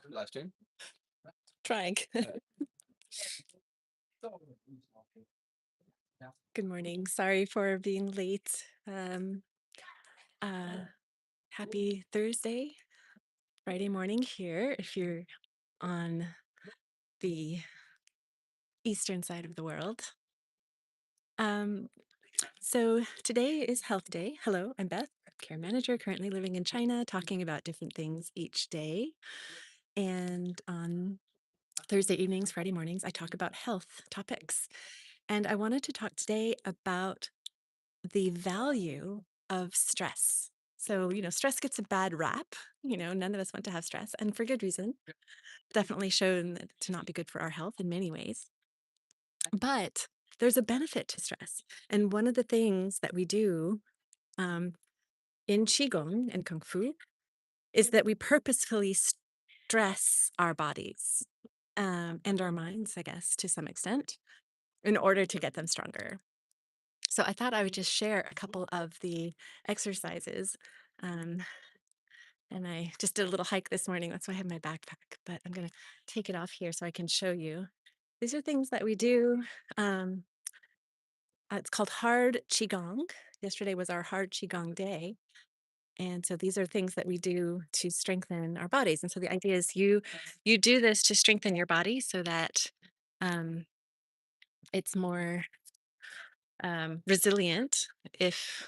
Live stream. Trying. Good morning. Sorry for being late. Uh, happy Thursday, Friday morning here, if you're on the eastern side of the world. So today is Health Day. Hello, I'm Beth, care manager, currently living in China, talking about different things each day. And on Thursday evenings, Friday mornings, I talk about health topics. And I wanted to talk today about the value of stress. So, stress gets a bad rap. None of us want to have stress, and for good reason. Definitely shown to not be good for our health in many ways. But there's a benefit to stress. And one of the things that we do in Qigong and Kung Fu is that we purposefully stress our bodies and our minds, I guess, to some extent, in order to get them stronger. So I thought I would just share a couple of the exercises. And I just did a little hike this morning. That's why I have my backpack, but I'm going to take it off here so I can show you. These are things that we do. It's called Hard Qigong. Yesterday was our Hard Qigong day. And so these are things that we do to strengthen our bodies. And so the idea is you do this to strengthen your body so that it's more resilient if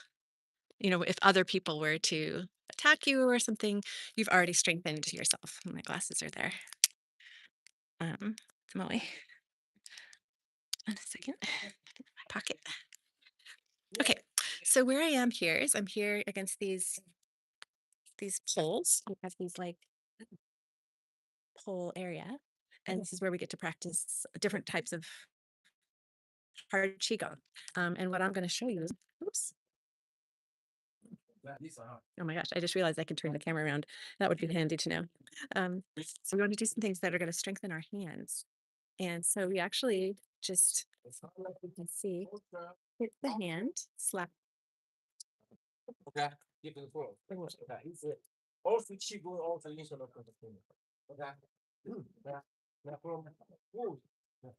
other people were to attack you or something, you've already strengthened yourself. My glasses are there. Come away. In a second. My pocket. Okay, so where I am here is I'm here against these poles. We have these like pole area, and this is where we get to practice different types of hard qigong. And what I'm going to show you. Oops. Oh my gosh, I just realized I can turn the camera around. That would be handy to know. So we want to do some things that are going to strengthen our hands. And so we actually just, like you can see, hit the hand, slap. Okay. Give it a twirl. Okay. Also, Qigong also instrument for the finger. Okay. Now from wood, the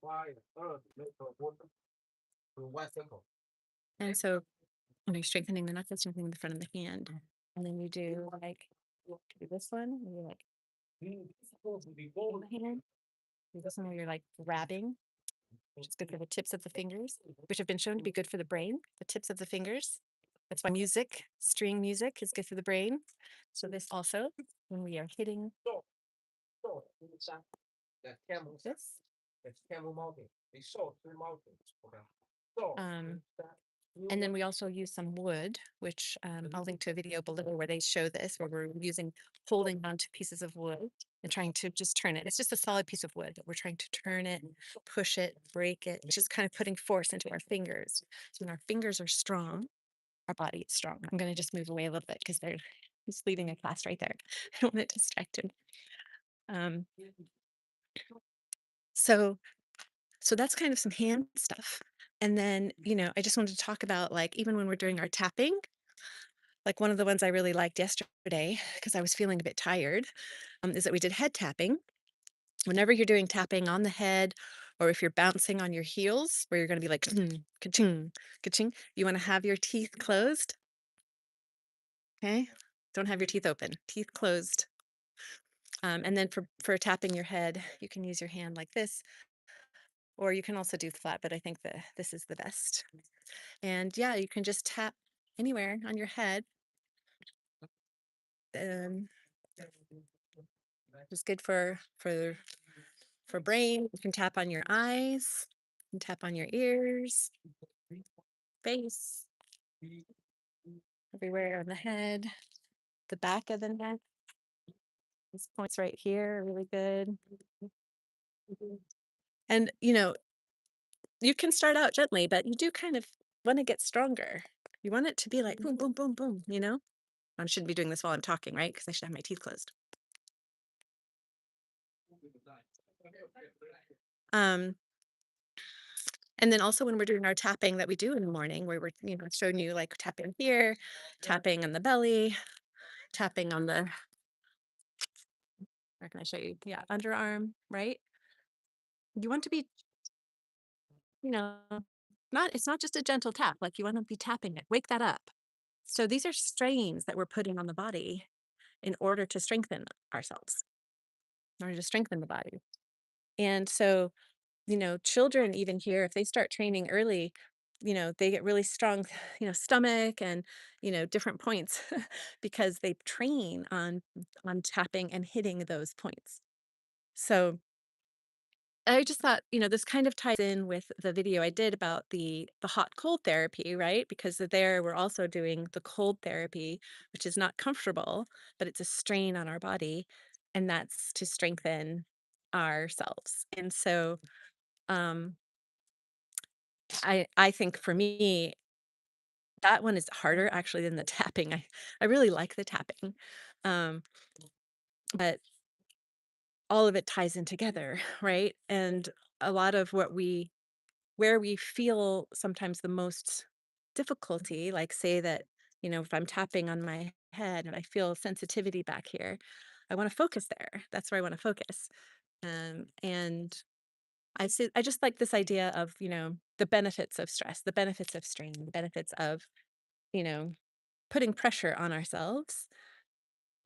fire, earth, metal, water, from one circle. And so you're strengthening the knuckles, strengthening the front of the hand. And then you do this one, and you're like, the hand. Do this one where you're like grabbing, which is good for the tips of the fingers, which have been shown to be good for the brain, the tips of the fingers. That's why string music is good for the brain. So this also, when we are hitting That's camel. this. That's camel mountain. They show 3 mountains. Okay. And then we also use some wood, which I'll link to a video below where they show this, where we're holding onto pieces of wood and trying to just turn it. It's just a solid piece of wood, but we're trying to turn it, push it, break it, just kind of putting force into our fingers. So when our fingers are strong, our body is strong. I'm going to just move away a little bit because he's leading a class right there. I don't want to distract him. So that's kind of some hand stuff. And then, I just wanted to talk about, like, even when we're doing our tapping, like one of the ones I really liked yesterday, because I was feeling a bit tired, is that we did head tapping. Whenever you're doing tapping on the head, or if you're bouncing on your heels, where you're going to be like, ka-ching, ka-ching, you want to have your teeth closed. Okay. Don't have your teeth open, teeth closed. And then for tapping your head, you can use your hand like this, or you can also do flat, but I think this is the best. And yeah, you can just tap anywhere on your head. It's good for brain. You can tap on your eyes, you can tap on your ears, face, everywhere on the head, the back of the neck. These points right here are really good. And you can start out gently, but you do kind of want to get stronger. You want it to be like boom, boom, boom, boom, I shouldn't be doing this while I'm talking, right? Because I should have my teeth closed. And then also when we're doing our tapping that we do in the morning, where we're, showing you like tapping here, tapping on the belly, tapping on the, where can I show you? Yeah, underarm, right? You want to be, you know, it's not just a gentle tap, like you want to be tapping it, wake that up. So these are strains that we're putting on the body in order to strengthen ourselves, in order to strengthen the body. And so, children even here, if they start training early, they get really strong, stomach and, different points because they train on tapping and hitting those points. So I just thought, this kind of ties in with the video I did about the hot cold therapy, right? Because there we're also doing the cold therapy, which is not comfortable, but it's a strain on our body, and that's to strengthen ourselves. And so um I think for me, that one is harder actually than the tapping. I really like the tapping. Um, but all of it ties in together, right? And a lot of where we feel sometimes the most difficulty, like say that, if I'm tapping on my head and I feel sensitivity back here, I want to focus there. That's where I want to focus. And I just like this idea of, the benefits of stress, the benefits of strain, the benefits of, you know, putting pressure on ourselves.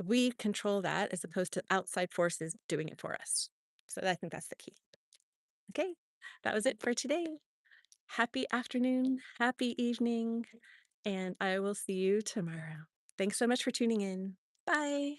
We control that as opposed to outside forces doing it for us. So I think that's the key. Okay. That was it for today. Happy afternoon, happy evening, and I will see you tomorrow. Thanks so much for tuning in. Bye.